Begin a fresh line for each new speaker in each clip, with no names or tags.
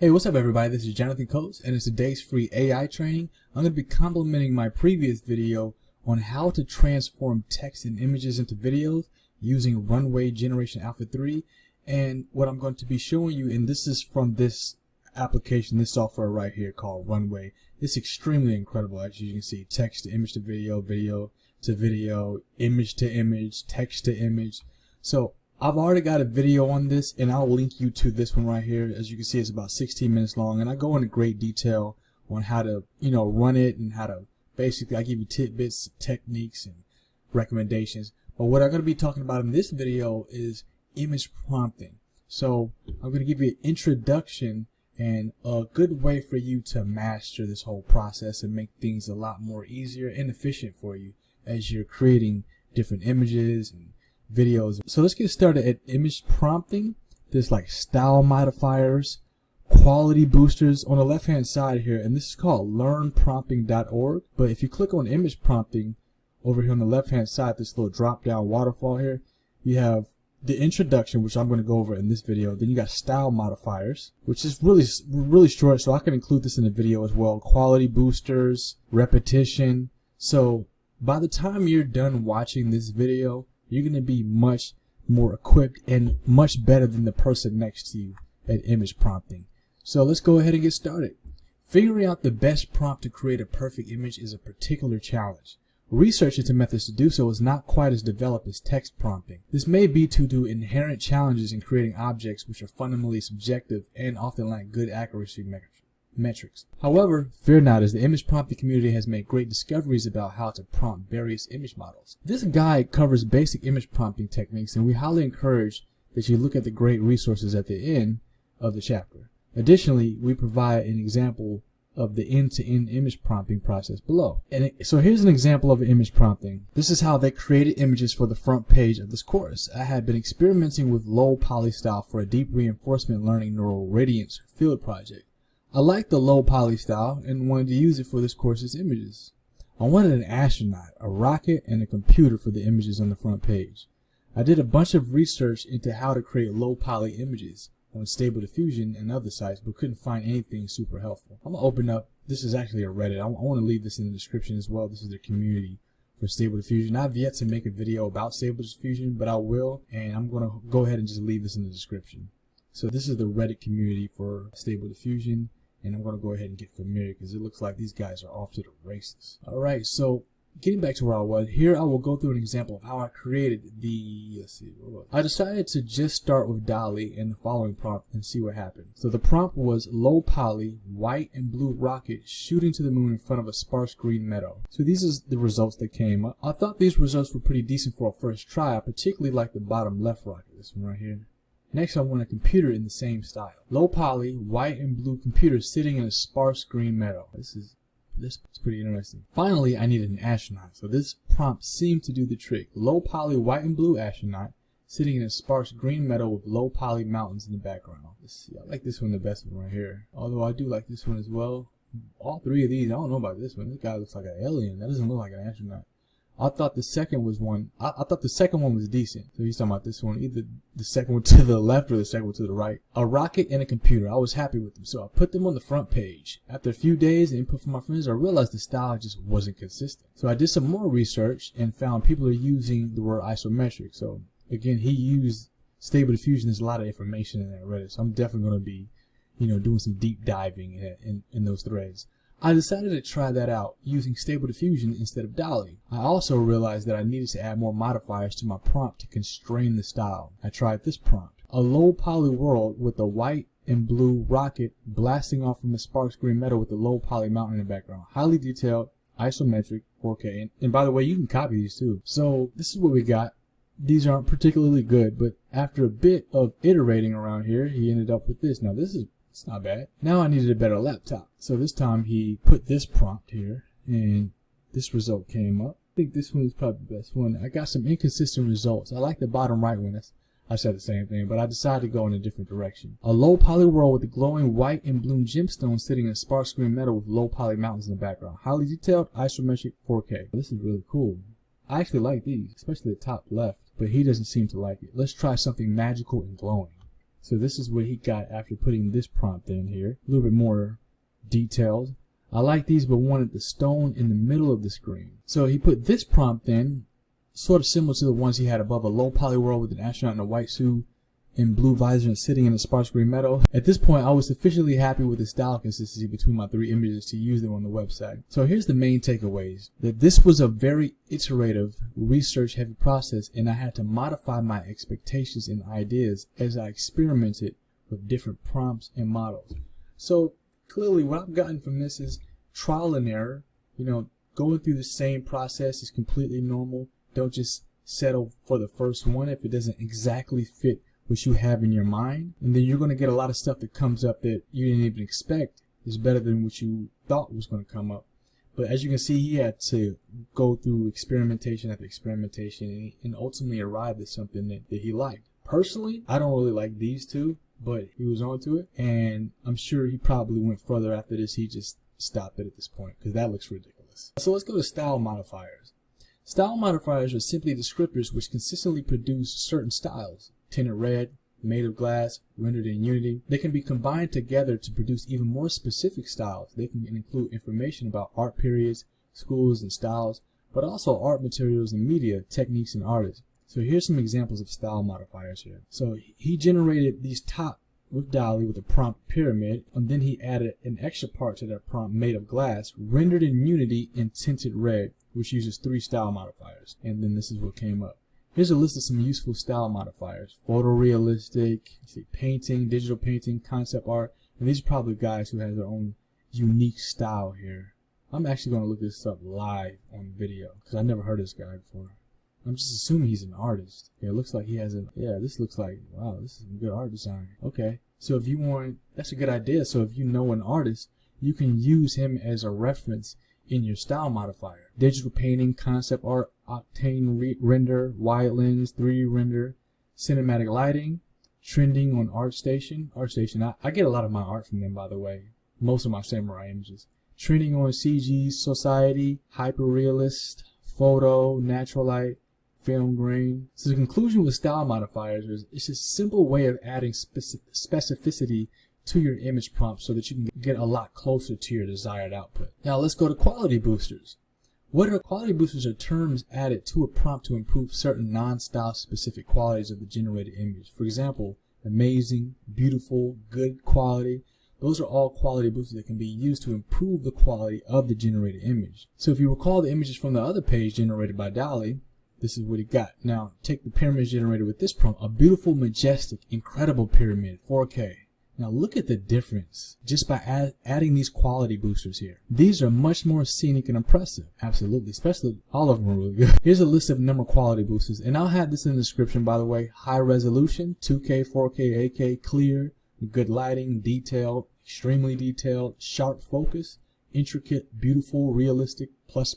Hey, what's up everybody? This is Jonathan Coates and in today's free AI training, I'm going to be complementing my previous video on how to transform text and images into videos using Runway Generation Alpha 3. And what I'm going to be showing you, and this is from this application, this software right here called Runway. It's extremely incredible. As you can see, text to image to video, video to video, image to image, text to image. So I've already got a video on this and I'll link you to this one right here. As you can see, it's about 16 minutes long and I go into great detail on how to, run it and how to basically, I give you tidbits, techniques and recommendations. But what I'm going to be talking about in this video is image prompting. So I'm going to give you an introduction and a good way for you to master this whole process and make things a lot more easier and efficient for you as you're creating different images and videos. So let's get started at image prompting. There's like style modifiers, quality boosters on the left hand side here, and this is called learnprompting.org. But if you click on image prompting over here on the left hand side, this little drop down waterfall here, you have the introduction, which I'm going to go over in this video. Then you got style modifiers, which is really short, so I can include this in the video as well. Quality boosters, repetition. So by the time you're done watching this video, you're going to be much more equipped and much better than the person next to you at image prompting. So let's go ahead and get started. Figuring out the best prompt to create a perfect image is a particular challenge. Research into methods to do so is not quite as developed as text prompting. This may be due to inherent challenges in creating objects which are fundamentally subjective and often lack good accuracy metrics. However, fear not, as the image prompting community has made great discoveries about how to prompt various image models. This guide covers basic image prompting techniques, and we highly encourage that you look at the great resources at the end of the chapter. Additionally, we provide an example of the end-to-end image prompting process below. So here's an example of image prompting. This is how they created images for the front page of this course. I had been experimenting with low poly style for a deep reinforcement learning neural radiance field project. I liked the low poly style and wanted to use it for this course's images. I wanted an astronaut, a rocket, and a computer for the images on the front page. I did a bunch of research into how to create low poly images on Stable Diffusion and other sites, but couldn't find anything super helpful. I'm going to open up, this is actually a Reddit. I want to leave this in the description as well. This is the community for Stable Diffusion. I've yet to make a video about Stable Diffusion, but I will, and I'm going to go ahead and just leave this in the description. So this is the Reddit community for Stable Diffusion. And I'm going to go ahead and get familiar because it looks like these guys are off to the races. Alright, so getting back to where I was, here I will go through an example of how I created the, I decided to just start with DALL-E and the following prompt and see what happened. So the prompt was low poly, white and blue rocket shooting to the moon in front of a sparse green meadow. So these are the results that came. I thought these results were pretty decent for a first try. I particularly like the bottom left rocket, this one right here. Next, I want a computer in the same style. Low poly, white and blue computer sitting in a sparse green meadow. This is pretty interesting. Finally, I needed an astronaut. So this prompt seemed to do the trick. Low poly, white and blue astronaut sitting in a sparse green meadow with low poly mountains in the background. Let's see. I like this one the best one right here. Although I do like this one as well. All three of these, I don't know about this one. This guy looks like an alien. That doesn't look like an astronaut. I thought the second was one. I thought the second one was decent. So he's talking about this one, either the second one to the left or the second one to the right. A rocket and a computer. I was happy with them, so I put them on the front page. After a few days and input from my friends, I realized the style just wasn't consistent. So I did some more research and found people are using the word isometric. So again, he used Stable Diffusion. There's a lot of information in that Reddit, so I'm definitely going to be, doing some deep diving in those threads. I decided to try that out using Stable Diffusion instead of DALL-E. I also realized that I needed to add more modifiers to my prompt to constrain the style. I tried this prompt. A low poly world with a white and blue rocket blasting off from a sparse green meadow with a low poly mountain in the background. Highly detailed, isometric, 4K. And by the way, you can copy these too. So this is what we got. These aren't particularly good, but after a bit of iterating around here, he ended up with this. Now it's not bad. Now I needed a better laptop. So this time he put this prompt here and this result came up. I think this one is probably the best one. I got some inconsistent results. I like the bottom right one. I said the same thing, but I decided to go in a different direction. A low poly world with a glowing white and blue gemstone sitting in a sparse green meadow with low poly mountains in the background. Highly detailed, isometric, 4K. This is really cool. I actually like these, especially the top left, but he doesn't seem to like it. Let's try something magical and glowing. So this is what he got after putting this prompt in here. A little bit more detailed. I like these, but wanted the stone in the middle of the screen. So he put this prompt in, sort of similar to the ones he had above: a low poly world with an astronaut in a white suit and blue visor and sitting in a sparse green meadow. At this point, I was sufficiently happy with the style consistency between my 3 images to use them on the website. So here's the main takeaways: that this was a very iterative, research-heavy process, and I had to modify my expectations and ideas as I experimented with different prompts and models. So clearly, what I've gotten from this is trial and error. You know, going through the same process is completely normal. Don't just settle for the first one if it doesn't exactly fit what you have in your mind, and then you're going to get a lot of stuff that comes up that you didn't even expect is better than what you thought was going to come up. But as you can see, he had to go through experimentation after experimentation and ultimately arrived at something that he liked. Personally, I don't really like these two, but he was onto it, and I'm sure he probably went further after this. He just stopped it at this point because that looks ridiculous. So let's go to style modifiers. Style modifiers are simply descriptors which consistently produce certain styles. Tinted red, made of glass, rendered in Unity. They can be combined together to produce even more specific styles. They can include information about art periods, schools, and styles, but also art materials and media, techniques, and artists. So here's some examples of style modifiers here. So he generated these top with DALL-E with a prompt pyramid, and then he added an extra part to that prompt made of glass, rendered in Unity and tinted red, which uses 3 style modifiers. And then this is what came up. Here's a list of some useful style modifiers: photorealistic, painting, digital painting, concept art. And these are probably guys who have their own unique style here. I'm actually going to look this up live on video because I never heard of this guy before. I'm just assuming he's an artist. Yeah, it looks like he has a, yeah, this looks like, wow, this is some good art design. Okay, so if you want, that's a good idea. So if you know an artist, you can use him as a reference in your style modifier. Digital painting, concept art, octane render, wide lens, 3D render, cinematic lighting, trending on ArtStation. I get a lot of my art from them, by the way. Most of my samurai images. Trending on CG, Society, hyperrealist, photo, natural light, film grain. So the conclusion with style modifiers is it's a simple way of adding specificity to your image prompt so that you can get a lot closer to your desired output. Now let's go to quality boosters. What are quality boosters? Are terms added to a prompt to improve certain non-style specific qualities of the generated image. For example, amazing, beautiful, good quality. Those are all quality boosters that can be used to improve the quality of the generated image. So if you recall the images from the other page generated by DALL-E, this is what he got. Now take the pyramid generated with this prompt, a beautiful, majestic, incredible pyramid, 4K. Now look at the difference just by adding these quality boosters here. These are much more scenic and impressive. Absolutely, especially all of them are really good. Here's a list of number quality boosters, and I'll have this in the description, by the way. High resolution, 2K, 4K, 8K, clear, good lighting, detailed, extremely detailed, sharp focus, intricate, beautiful, realistic, plus,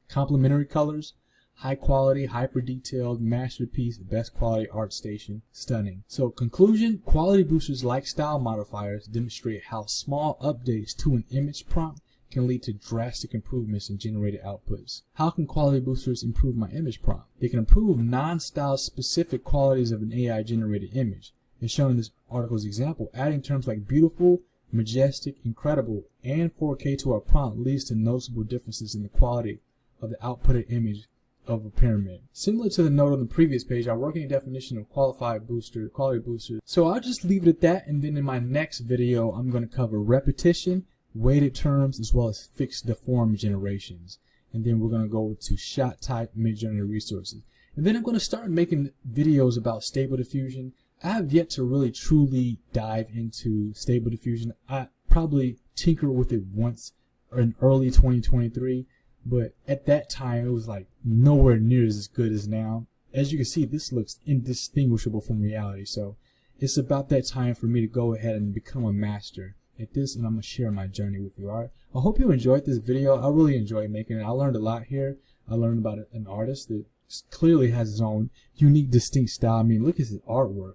complementary colors, high quality, hyper detailed, masterpiece, best quality, ArtStation, stunning. So conclusion, quality boosters like style modifiers demonstrate how small updates to an image prompt can lead to drastic improvements in generated outputs. How can quality boosters improve my image prompt? They can improve non-style specific qualities of an AI generated image. As shown in this article's example, adding terms like beautiful, majestic, incredible, and 4K to our prompt leads to noticeable differences in the quality of the outputted image of a pyramid. Similar to the note on the previous page, our working definition of quality booster. So I'll just leave it at that, and then in my next video, I'm going to cover repetition, weighted terms, as well as fixed deformed generations. And then we're going to go to shot type, Midjourney resources. And then I'm going to start making videos about stable diffusion. I have yet to really truly dive into stable diffusion. I probably tinkered with it once in early 2023. But at that time, it was like nowhere near as good as now. As you can see, this looks indistinguishable from reality. So it's about that time for me to go ahead and become a master at this, and I'm going to share my journey with you. All right. I hope you enjoyed this video. I really enjoyed making it. I learned a lot here. I learned about an artist that clearly has his own unique, distinct style. I mean, look at his artwork.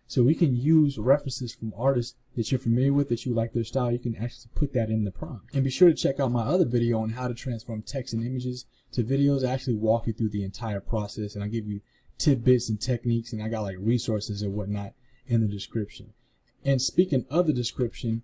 So we can use references from artists that you're familiar with, that you like their style. You can actually put that in the prompt. And be sure to check out my other video on how to transform text and images to videos. I actually walk you through the entire process, and I give you tidbits and techniques, and I got like resources and whatnot in the description. And speaking of the description,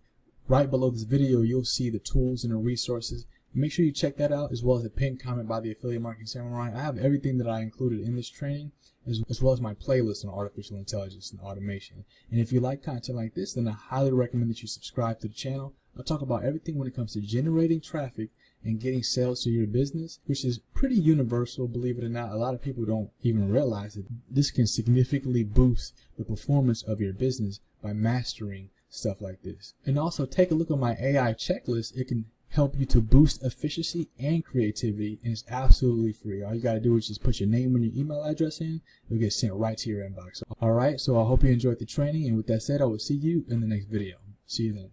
right below this video, you'll see the tools and the resources. Make sure you check that out, as well as a pinned comment by the Affiliate Marketing Samurai. I have everything that I included in this training, as well as my playlist on artificial intelligence and automation. And if you like content like this, then I highly recommend that you subscribe to the channel. I'll talk about everything when it comes to generating traffic and getting sales to your business, which is pretty universal, believe it or not. A lot of people don't even realize that this can significantly boost the performance of your business by mastering stuff like this. And also take a look at my AI checklist. It can help you to boost efficiency and creativity, and it's absolutely free. All you got to do is just put your name and your email address in. It'll get sent right to your inbox. All right, so I hope you enjoyed the training, and with that said, I will see you in the next video. See you then.